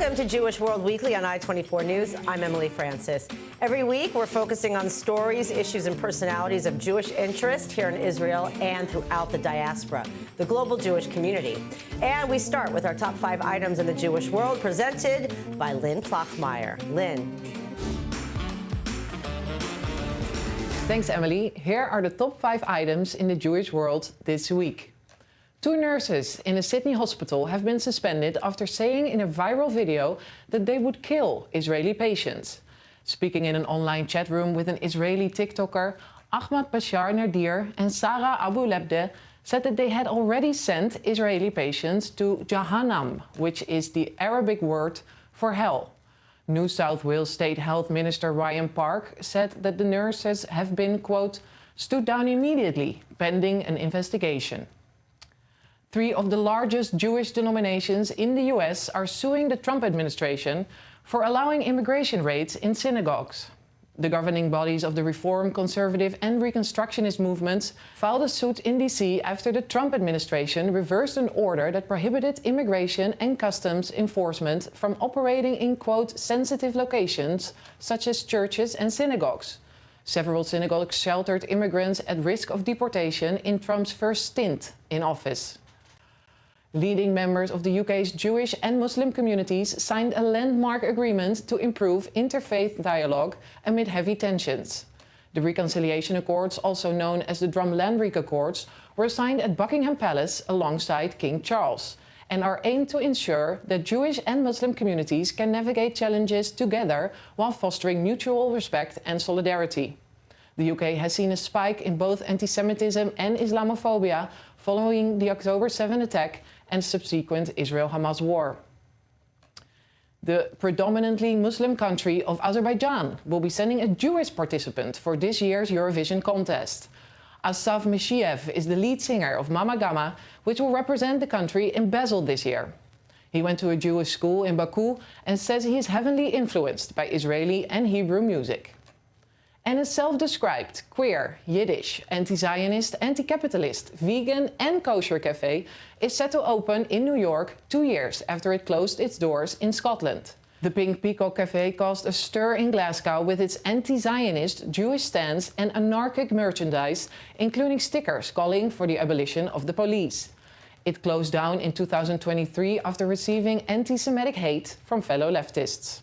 Welcome to Jewish World Weekly on I-24 News. I'm Emily Francis. Every week, we're focusing on stories, issues, and personalities of Jewish interest here in Israel and throughout the diaspora, the global Jewish community. And we start with our top 5 items in the Jewish world, presented by Lynn Plachmeyer. Lynn. Thanks, Emily. Here are the top 5 items in the Jewish world this week. 2 nurses in a Sydney hospital have been suspended after saying in a viral video that they would kill Israeli patients. Speaking in an online chat room with an Israeli TikToker, Ahmad Bashar Nadir and Sarah Abu Lebde said that they had already sent Israeli patients to Jahannam, which is the Arabic word for hell. New South Wales State Health Minister Ryan Park said that the nurses have been, quote, stood down immediately, pending an investigation. 3 of the largest Jewish denominations in the US are suing the Trump administration for allowing immigration raids in synagogues. The governing bodies of the Reform, Conservative and Reconstructionist movements filed a suit in DC after the Trump administration reversed an order that prohibited immigration and customs enforcement from operating in, quote, sensitive locations such as churches and synagogues. Several synagogues sheltered immigrants at risk of deportation in Trump's first stint in office. Leading members of the UK's Jewish and Muslim communities signed a landmark agreement to improve interfaith dialogue amid heavy tensions. The Reconciliation Accords, also known as the Drumlanrig Accords, were signed at Buckingham Palace alongside King Charles and are aimed to ensure that Jewish and Muslim communities can navigate challenges together while fostering mutual respect and solidarity. The UK has seen a spike in both anti-Semitism and Islamophobia following the October 7 attack and subsequent Israel-Hamas war. The predominantly Muslim country of Azerbaijan will be sending a Jewish participant for this year's Eurovision contest. Asaf Mishiev is the lead singer of Mama Gama, which will represent the country in Basel this year. He went to a Jewish school in Baku and says he is heavily influenced by Israeli and Hebrew music. And a self-described queer, Yiddish, anti-Zionist, anti-capitalist, vegan and kosher cafe is set to open in New York 2 years after it closed its doors in Scotland. The Pink Peacock Cafe caused a stir in Glasgow with its anti-Zionist Jewish stance and anarchic merchandise, including stickers calling for the abolition of the police. It closed down in 2023 after receiving anti-Semitic hate from fellow leftists.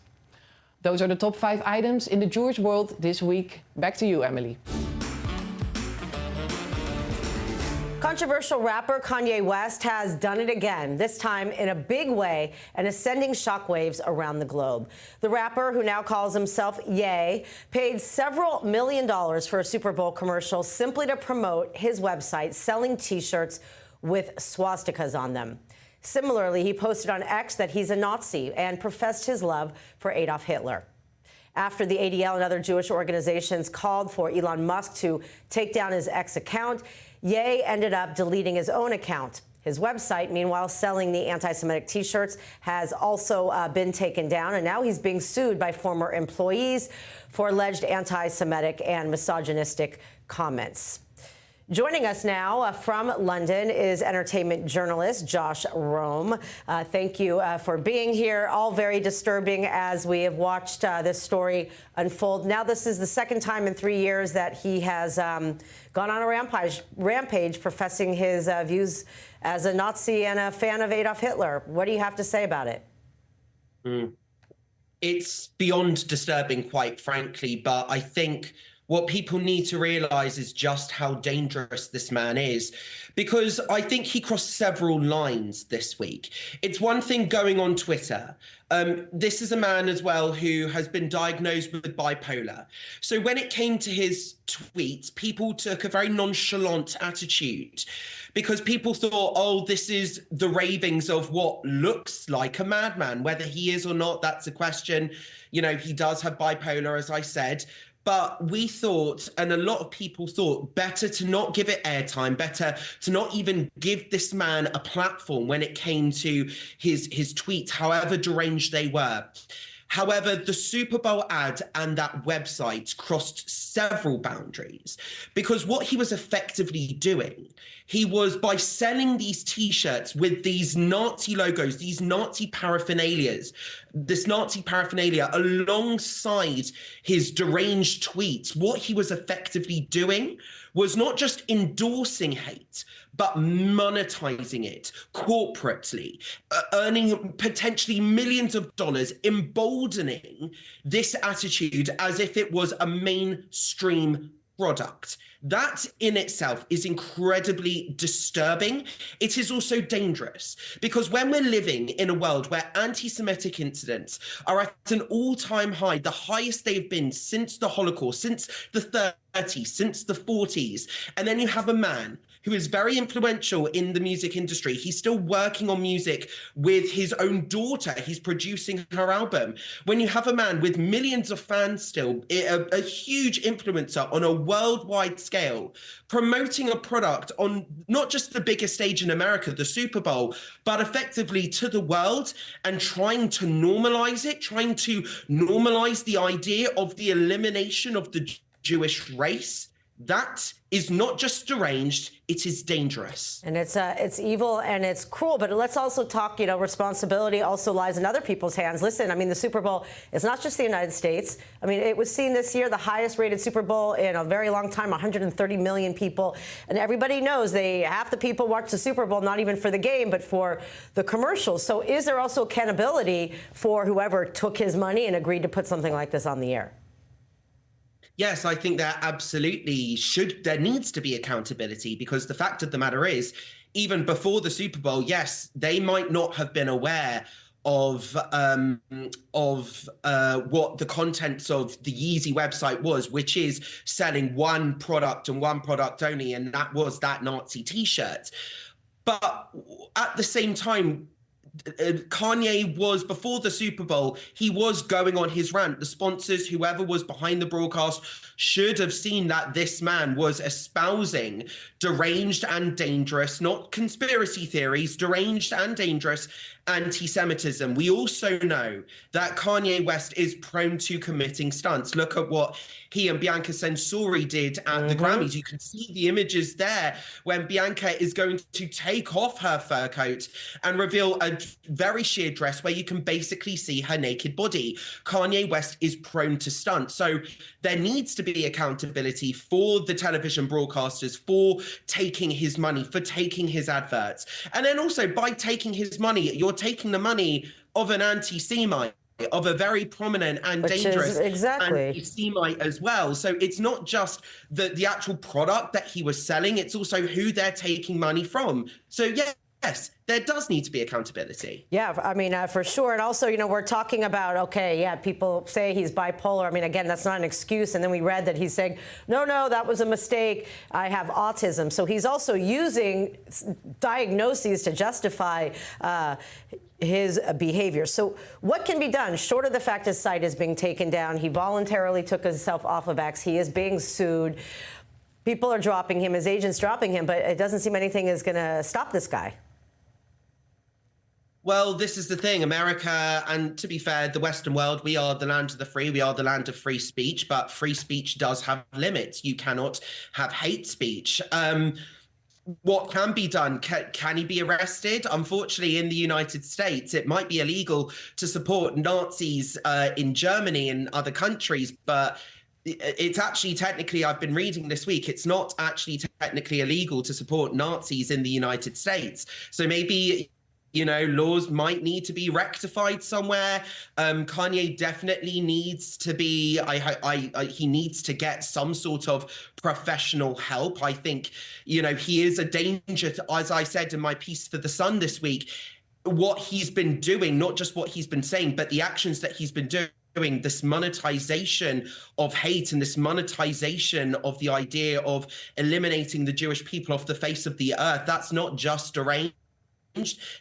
Those are the top 5 items in the Jewish world this week. Back to you, Emily. Controversial rapper Kanye West has done it again, this time in a big way and is sending shockwaves around the globe. The rapper, who now calls himself Ye, paid several $1 million for a Super Bowl commercial simply to promote his website selling T-shirts with swastikas on them. Similarly, he posted on X that he's a Nazi and professed his love for Adolf Hitler. After the ADL and other Jewish organizations called for Elon Musk to take down his X account, Ye ended up deleting his own account. His website, meanwhile, selling the anti-Semitic T-shirts, has also been taken down, and now he's being sued by former employees for alleged anti-Semitic and misogynistic comments. Joining us now from London is entertainment journalist Josh Rom. Thank you for being here. All very disturbing as we have watched this story unfold. Now, this is the second time in 3 years that he has gone on a rampage professing his views as a Nazi and a fan of Adolf Hitler. What do you have to say about it? It's beyond disturbing, quite frankly, but I think what people need to realize is just how dangerous this man is, because I think he crossed several lines this week. It's one thing going on Twitter. This is a man as well who has been diagnosed with bipolar. So when it came to his tweets, people took a very nonchalant attitude because people thought, oh, this is the ravings of what looks like a madman. Whether he is or not, that's a question. You know, he does have bipolar, as I said. But we thought, and a lot of people thought, better to not give it airtime, better to not even give this man a platform when it came to his tweets, however deranged they were. However, the Super Bowl ad and that website crossed several boundaries, because what he was effectively doing, he was, by selling these T-shirts with these Nazi logos, these Nazi paraphernalias, this Nazi paraphernalia alongside his deranged tweets, what he was effectively doing was not just endorsing hate, but monetizing it corporately, earning potentially millions of dollars, emboldening this attitude as if it was a mainstream product. That in itself is incredibly disturbing. It is also dangerous, because when we're living in a world where anti-Semitic incidents are at an all-time high, the highest they've been since the Holocaust, since the 30s, since the 40s, and then you have a man who is very influential in the music industry. He's still working on music with his own daughter. He's producing her album. When you have a man with millions of fans still, a huge influencer on a worldwide scale, promoting a product on not just the biggest stage in America, the Super Bowl, but effectively to the world, and trying to normalize it, trying to normalize the idea of the elimination of the Jewish race, that is not just deranged, it is dangerous. And it's evil and it's cruel, but let's also talk, responsibility also lies in other people's hands. Listen, I mean, the Super Bowl is not just the United States. I mean, it was seen this year, the highest rated Super Bowl in a very long time, 130 million people. And everybody knows half the people watch the Super Bowl, not even for the game, but for the commercials. So is there also accountability for whoever took his money and agreed to put something like this on the air? Yes, I think there absolutely there needs to be accountability, because the fact of the matter is, even before the Super Bowl, yes, they might not have been aware of what the contents of the Yeezy website was, which is selling one product and one product only, and that was that Nazi T-shirt. But at the same time, Kanye was, before the Super Bowl, he was going on his rant. The sponsors, whoever was behind the broadcast, should have seen that this man was espousing deranged and dangerous, not conspiracy theories, deranged and dangerous anti-Semitism. We also know that Kanye West is prone to committing stunts. Look at what he and Bianca Censori did at the Grammys. You can see the images there when Bianca is going to take off her fur coat and reveal a very sheer dress where you can basically see her naked body. Kanye West is prone to stunts. So there needs to be accountability for the television broadcasters for taking his money, for taking his adverts. And then also, by taking his money, you're taking the money of an anti-Semite, of a very prominent and dangerous anti-Semite as well. So it's not just the actual product that he was selling, it's also who they're taking money from. So yes, there does need to be accountability. Yeah, I mean, for sure. And also, we're talking about, okay, yeah, people say he's bipolar. I mean, again, that's not an excuse. And then we read that he's saying, no, that was a mistake. I have autism. So he's also using diagnoses to justify his behavior. So what can be done, short of the fact his site is being taken down? He voluntarily took himself off of X. He is being sued. People are dropping him, his agent's dropping him, but it doesn't seem anything is going to stop this guy. Well, this is the thing, America, and to be fair, the Western world, we are the land of the free, we are the land of free speech, but free speech does have limits. You cannot have hate speech. What can be done? Can he be arrested? Unfortunately, in the United States, it might be illegal to support Nazis in Germany and other countries, but it's actually technically, I've been reading this week, it's not actually technically illegal to support Nazis in the United States. So maybe, laws might need to be rectified somewhere. Kanye definitely needs to be, he needs to get some sort of professional help. I think, he is a danger to, as I said in my piece for The Sun this week, what he's been doing, not just what he's been saying, but the actions that he's been doing, this monetization of hate and this monetization of the idea of eliminating the Jewish people off the face of the earth, that's not just deranged.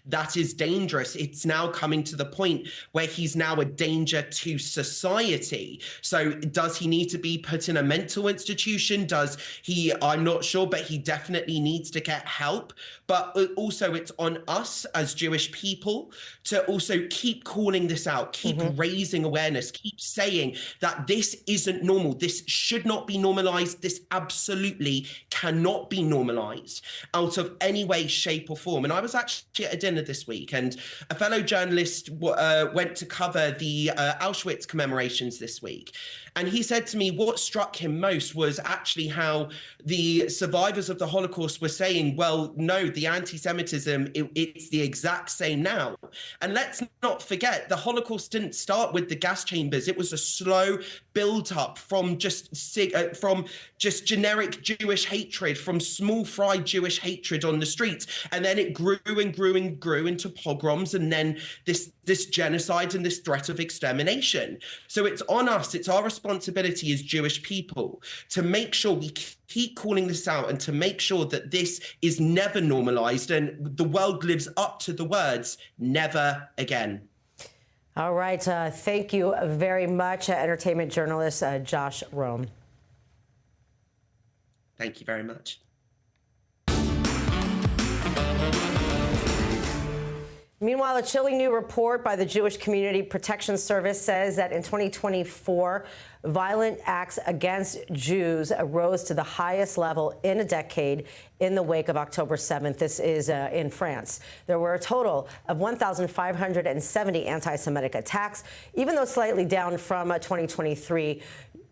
that is dangerous. It's now coming to the point where he's now a danger to society. So does he need to be put in a mental institution? Does he? I'm not sure, but he definitely needs to get help. But also it's on us as Jewish people to also keep calling this out, keep raising awareness, keep saying that this isn't normal. This should not be normalized. This absolutely cannot be normalized out of any way, shape or form. And I was actually at a dinner this week, and a fellow journalist went to cover the Auschwitz commemorations this week. And he said to me, what struck him most was actually how the survivors of the Holocaust were saying, well, no, the anti-Semitism, it's the exact same now. And let's not forget, the Holocaust didn't start with the gas chambers. It was a slow build up from just generic Jewish hatred, from small fry Jewish hatred on the streets. And then it grew and grew and grew into pogroms, and then this genocide and this threat of extermination. So it's on us, it's our responsibility as Jewish people to make sure we keep calling this out and to make sure that this is never normalized and the world lives up to the words, never again. All right. Thank you very much, entertainment journalist Josh Rom. Thank you very much. Meanwhile, a chilling new report by the Jewish Community Protection Service says that in 2024, violent acts against Jews rose to the highest level in a decade in the wake of October 7th. This is in France. There were a total of 1,570 anti-Semitic attacks, even though slightly down from 2023.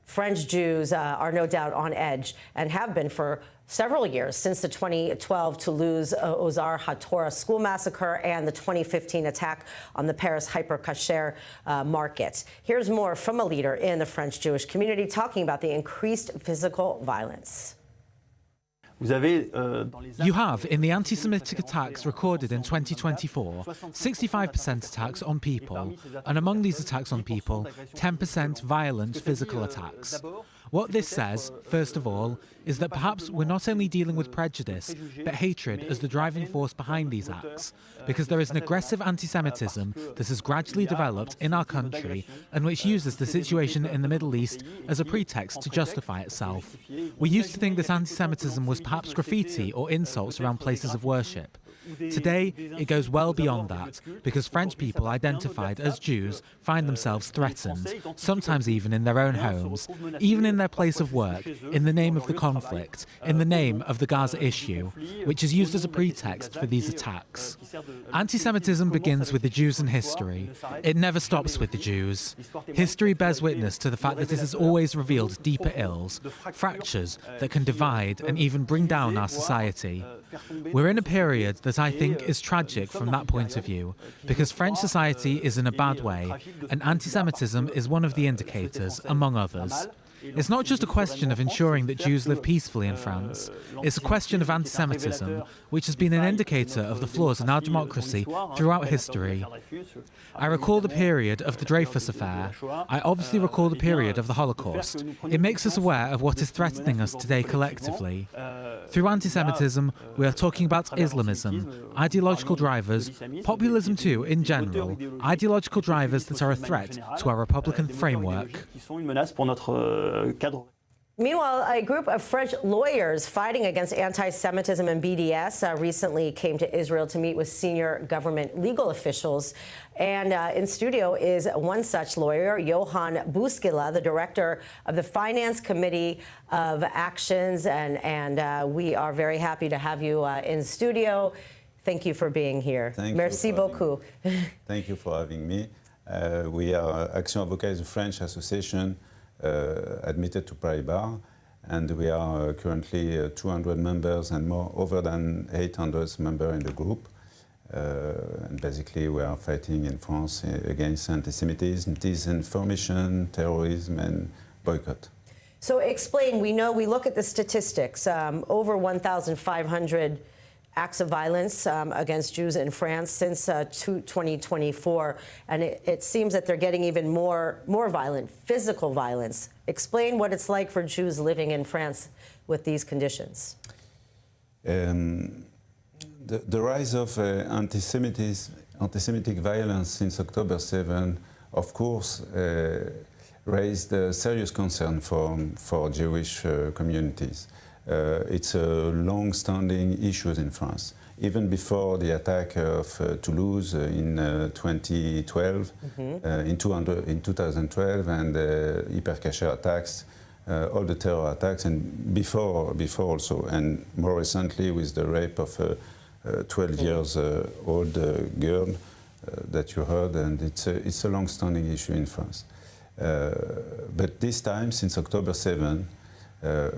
French Jews are no doubt on edge and have been for several years, since the 2012 Toulouse Ozar HaTorah school massacre and the 2015 attack on the Paris Hyper Cacher market. Here's more from a leader in the French Jewish community talking about the increased physical violence. You have, in the anti-Semitic attacks recorded in 2024, 65% attacks on people, and among these attacks on people, 10% violent physical attacks. What this says, first of all, is that perhaps we're not only dealing with prejudice, but hatred as the driving force behind these acts, because there is an aggressive anti-Semitism that has gradually developed in our country and which uses the situation in the Middle East as a pretext to justify itself. We used to think that anti-Semitism was perhaps graffiti or insults around places of worship. Today, it goes well beyond that, because French people identified as Jews find themselves threatened, sometimes even in their own homes, even in their place of work, in the name of the conflict, in the name of the Gaza issue, which is used as a pretext for these attacks. Anti-Semitism begins with the Jews in history. It never stops with the Jews. History bears witness to the fact that it has always revealed deeper ills, fractures that can divide and even bring down our society. We're in a period that I think is tragic from that point of view, because French society is in a bad way, and anti-Semitism is one of the indicators, among others. It's not just a question of ensuring that Jews live peacefully in France. It's a question of anti-Semitism, which has been an indicator of the flaws in our democracy throughout history. I recall the period of the Dreyfus affair. I obviously recall the period of the Holocaust. It makes us aware of what is threatening us today collectively. Through anti-Semitism, we are talking about Islamism, ideological drivers, populism too in general, ideological drivers that are a threat to our Republican framework. Meanwhile, a group of French lawyers fighting against anti-Semitism and BDS recently came to Israel to meet with senior government legal officials. And in studio is one such lawyer, Johann Buskila, the director of the Finance Committee of Actions. And we are very happy to have you in studio. Thank you for being here. Merci beaucoup. Thank you for having me. We are Action Avocat, a French association admitted to Paris Bar, and we are currently 200 members and more, over than 800 members in the group. And basically we are fighting in France against anti-Semitism, disinformation, terrorism and boycott. So explain, we look at the statistics, over 1,500 acts of violence against Jews in France since 2024, and it seems that they're getting even more violent, physical violence. Explain what it's like for Jews living in France with these conditions. the rise of anti-Semitic violence since October 7, of course, raised serious concern for Jewish communities. It's a long-standing issue in France. Even before the attack of Toulouse in 2012, in 2012, and hyper-cacher attacks, all the terror attacks, and before also, and more recently with the rape of a 12 years old girl that you heard, and it's a long-standing issue in France. But this time, since October 7,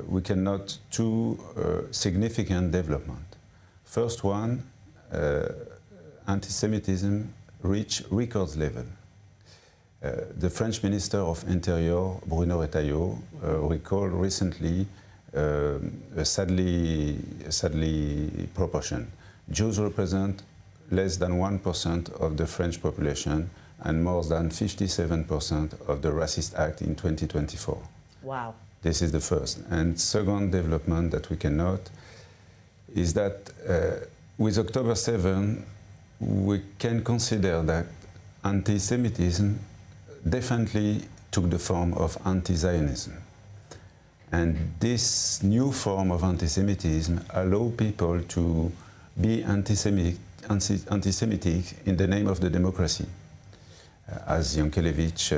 we can note two significant developments. First one, anti-Semitism reached record level. The French Minister of Interior, Bruno Retailleau, recalled recently a sadly proportion. Jews represent less than 1% of the French population and more than 57% of the racist act in 2024. Wow. This is the first. And second development that we can note is that with October 7, we can consider that anti-Semitism definitely took the form of anti-Zionism. And this new form of anti-Semitism allows people to be anti-Semitic in the name of the democracy, as Yankelevich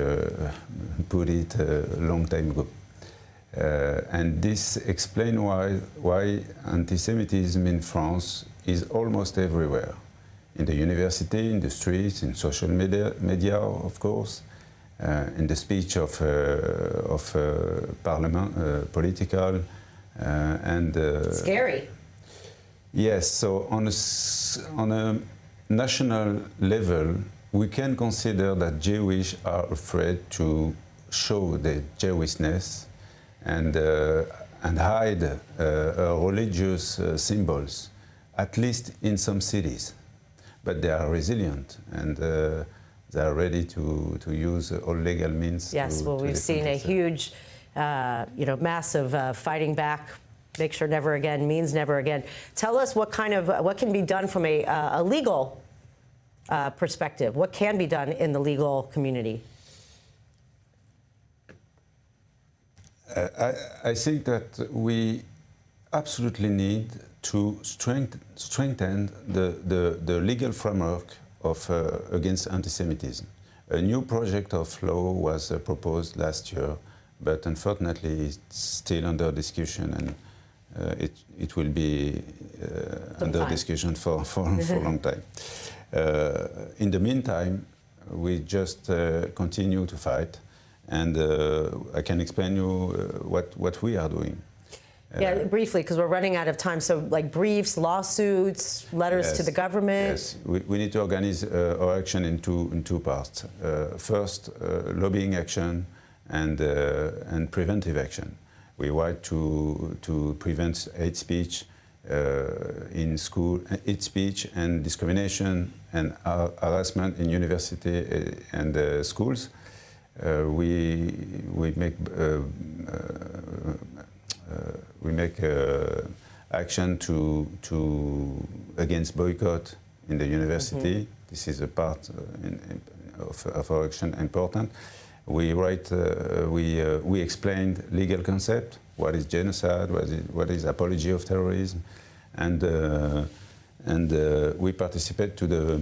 put it a long time ago. And this explains why anti-Semitism in France is almost everywhere. In the university, in the streets, in social media of course, in the speech of parliament, political, and... Scary. Yes, so on a national level, we can consider that Jewish are afraid to show their Jewishness and hide religious symbols, at least in some cities. But they are resilient and they are ready to use all legal means. Yes, well, we've seen a huge, massive fighting back. Make sure never again means never again. Tell us what can be done from a legal perspective. What can be done in the legal community? I think that we absolutely need to strengthen the legal framework of against anti-Semitism. A new project of law was proposed last year, but unfortunately it's still under discussion, and it will be under discussion for a long time. In the meantime, we just continue to fight, and I can explain you what we are doing. Yeah, briefly, because we're running out of time. So, like briefs, lawsuits, letters to the government. Yes, we need to organize our action in two parts. First, lobbying action and preventive action. We want to prevent hate speech in school, hate speech and discrimination and harassment in university and schools. We make action against boycott in the university. This is a part of our action important. We write, we explained legal concept, what is genocide, what is apology of terrorism, and we participate to the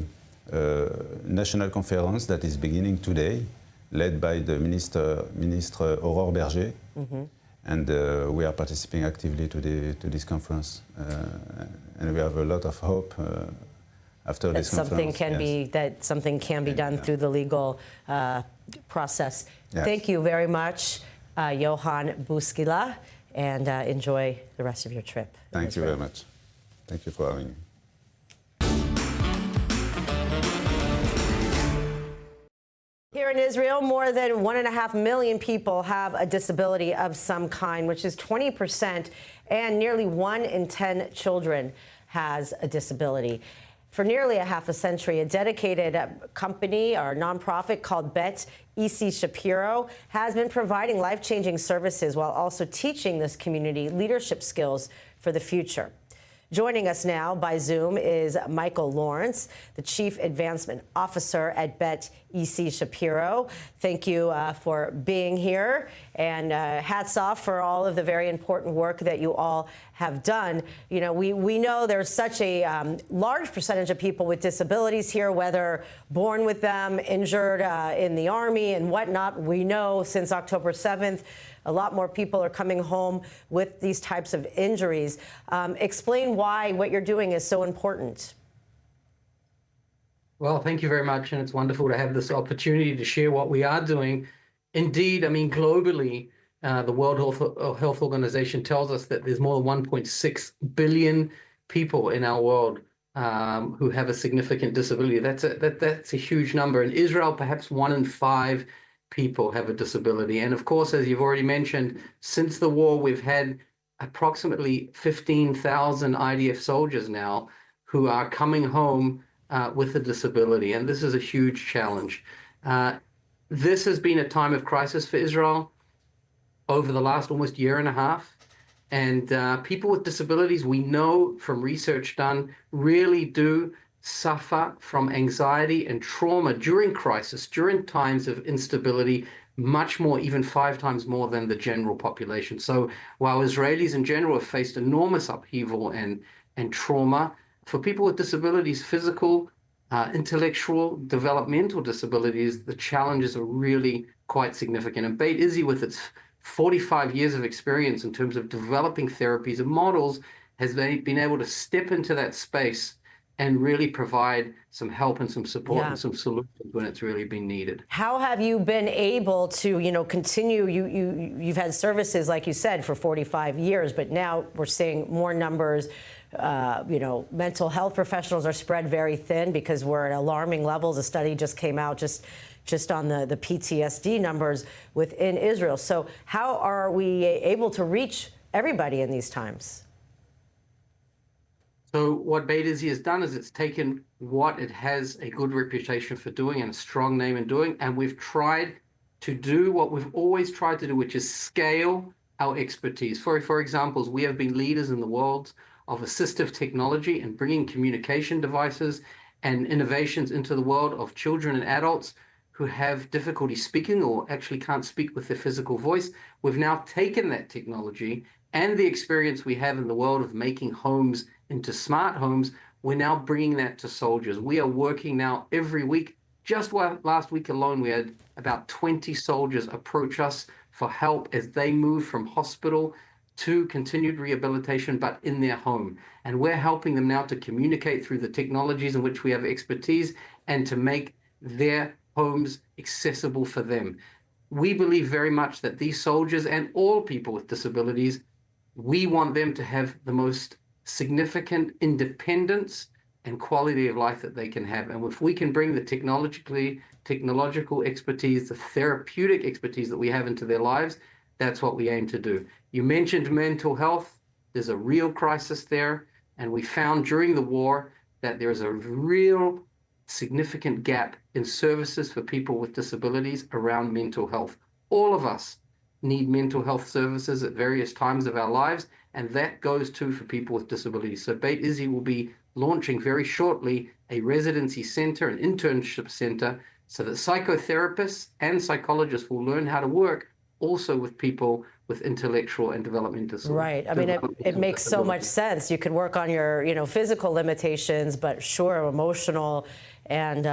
national conference that is beginning today, led by the Ministre Aurore Berger, and we are participating actively to this conference, and we have a lot of hope after this conference. Something can be done through the legal process. Yes. Thank you very much, Johann Buskila, and enjoy the rest of your trip. Thank you very much. Thank you for having me. Here in Israel, more than 1.5 million people have a disability of some kind, which is 20%, and nearly 1 in 10 children has a disability. For nearly a half a century, a dedicated company or nonprofit called Beit, Issie Shapiro, has been providing life-changing services while also teaching this community leadership skills for the future. Joining us now by Zoom is Michael Lawrence, the Chief Advancement Officer at Beit Issie Shapiro. Thank you for being here, and hats off for all of the very important work that you all have done. You know, we know there's such a large percentage of people with disabilities here, whether born with them, injured in the Army and whatnot. We know since October 7th, a lot more people are coming home with these types of injuries. Explain why what you're doing is so important. Well, thank you very much, and it's wonderful to have this opportunity to share what we are doing. Indeed, I mean, globally, the World Health Organization tells us that there's more than 1.6 billion people in our world who have a significant disability. That's a huge number. In Israel, perhaps 1 in 5 people have a disability. And of course, as you've already mentioned, since the war, we've had approximately 15,000 IDF soldiers now who are coming home with a disability. And this is a huge challenge. This has been a time of crisis for Israel over the last almost year and a half. And people with disabilities, we know from research done, really do suffer from anxiety and trauma during crisis, during times of instability, much more, even 5 times more than the general population. So while Israelis in general have faced enormous upheaval and trauma, for people with disabilities, physical, intellectual, developmental disabilities, the challenges are really quite significant. And Beit Issie, with its 45 years of experience in terms of developing therapies and models, has been able to step into that space and really provide some help and some support and some solutions when it's really been needed. How have you been able to, continue? You've had services, like you said, for 45 years, but now we're seeing more numbers. Mental health professionals are spread very thin because we're at alarming levels. A study just came out just on the PTSD numbers within Israel. So how are we able to reach everybody in these times? So what Beit Issie has done is it's taken what it has a good reputation for doing and a strong name in doing, and we've tried to do what we've always tried to do, which is scale our expertise. For examples, we have been leaders in the world of assistive technology and bringing communication devices and innovations into the world of children and adults who have difficulty speaking or actually can't speak with their physical voice. We've now taken that technology and the experience we have in the world of making homes into smart homes. We're now bringing that to soldiers. We are working now every week. Just last week alone, we had about 20 soldiers approach us for help as they move from hospital to continued rehabilitation, but in their home. And we're helping them now to communicate through the technologies in which we have expertise and to make their homes accessible for them. We believe very much that these soldiers and all people with disabilities, we want them to have the most significant independence and quality of life that they can have. And if we can bring the technological expertise, the therapeutic expertise that we have into their lives, that's what we aim to do. You mentioned mental health. There's a real crisis there. And we found during the war that there's a real significant gap in services for people with disabilities around mental health. All of us need mental health services at various times of our lives, and that goes too for people with disabilities. So Beit Issie will be launching very shortly a residency center, an internship center, so that psychotherapists and psychologists will learn how to work also with people with intellectual and developmental disabilities. Right. I mean, it makes so much sense. You can work on your, physical limitations, but sure, emotional and,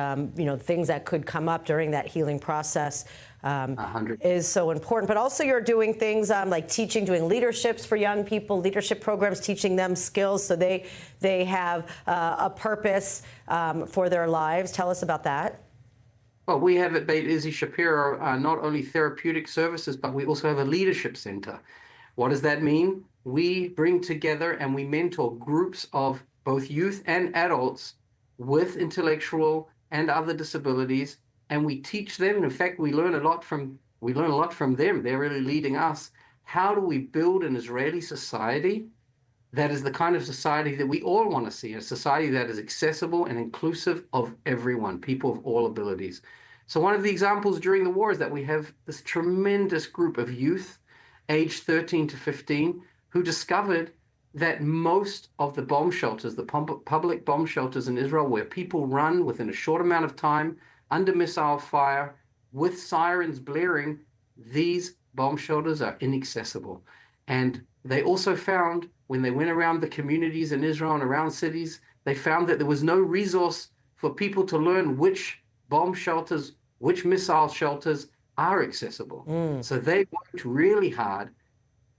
things that could come up during that healing process is so important. But also you're doing things like doing leaderships for young people, leadership programs, teaching them skills so they have a purpose for their lives. Tell us about that. Well, we have at Beit Issie Shapiro not only therapeutic services, but we also have a leadership center. What does that mean? We bring together and we mentor groups of both youth and adults with intellectual and other disabilities, and we teach them. And in fact, we learn a lot from them. They're really leading us. How do we build an Israeli society that is the kind of society that we all want to see, a society that is accessible and inclusive of everyone, people of all abilities? So one of the examples during the war is that we have this tremendous group of youth, aged 13 to 15, who discovered that most of the bomb shelters, the public bomb shelters in Israel, where people run within a short amount of time under missile fire with sirens blaring, these bomb shelters are inaccessible. And they also found, when they went around the communities in Israel and around cities, they found that there was no resource for people to learn which bomb shelters, which missile shelters are accessible. So they worked really hard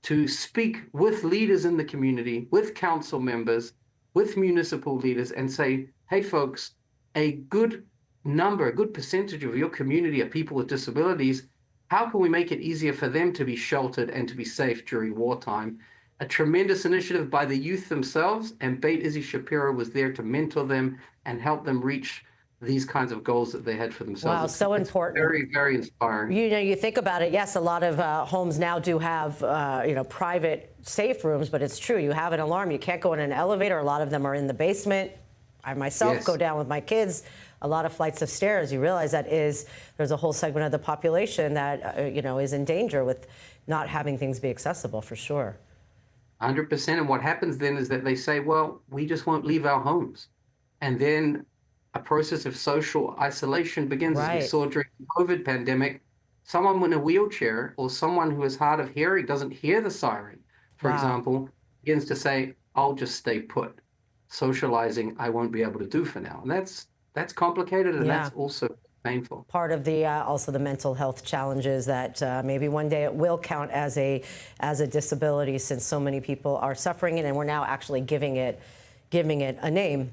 to speak with leaders in the community, with council members, with municipal leaders, and say, hey, folks, a good percentage of your community are people with disabilities. How can we make it easier for them to be sheltered and to be safe during wartime? A tremendous initiative by the youth themselves, and Beit Issie Shapiro was there to mentor them and help them reach these kinds of goals that they had for themselves. Wow, so important. Very, very inspiring. You know, you think about it, yes, a lot of homes now do have, private safe rooms, but it's true, you have an alarm. You can't go in an elevator. A lot of them are in the basement. I myself go down with my kids, a lot of flights of stairs. You realize there's a whole segment of the population that, is in danger with not having things be accessible, for sure. 100%. And what happens then is that they say, well, we just won't leave our homes. And then a process of social isolation begins, as we saw during the COVID pandemic. Someone in a wheelchair or someone who is hard of hearing doesn't hear the siren, for example, begins to say, I'll just stay put. Socializing, I won't be able to do for now. And that's complicated, and that's also painful. Part of the also the mental health challenges that maybe one day it will count as a disability, since so many people are suffering it, and we're now actually giving it a name.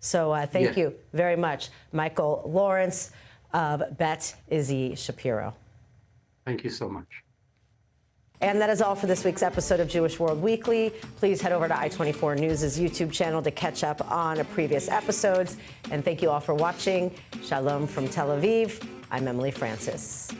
So thank you very much, Michael Lawrence of Beit Issie Shapiro. Thank you so much. And that is all for this week's episode of Jewish World Weekly. Please head over to i24 News' YouTube channel to catch up on previous episodes. And thank you all for watching. Shalom from Tel Aviv. I'm Emily Francis.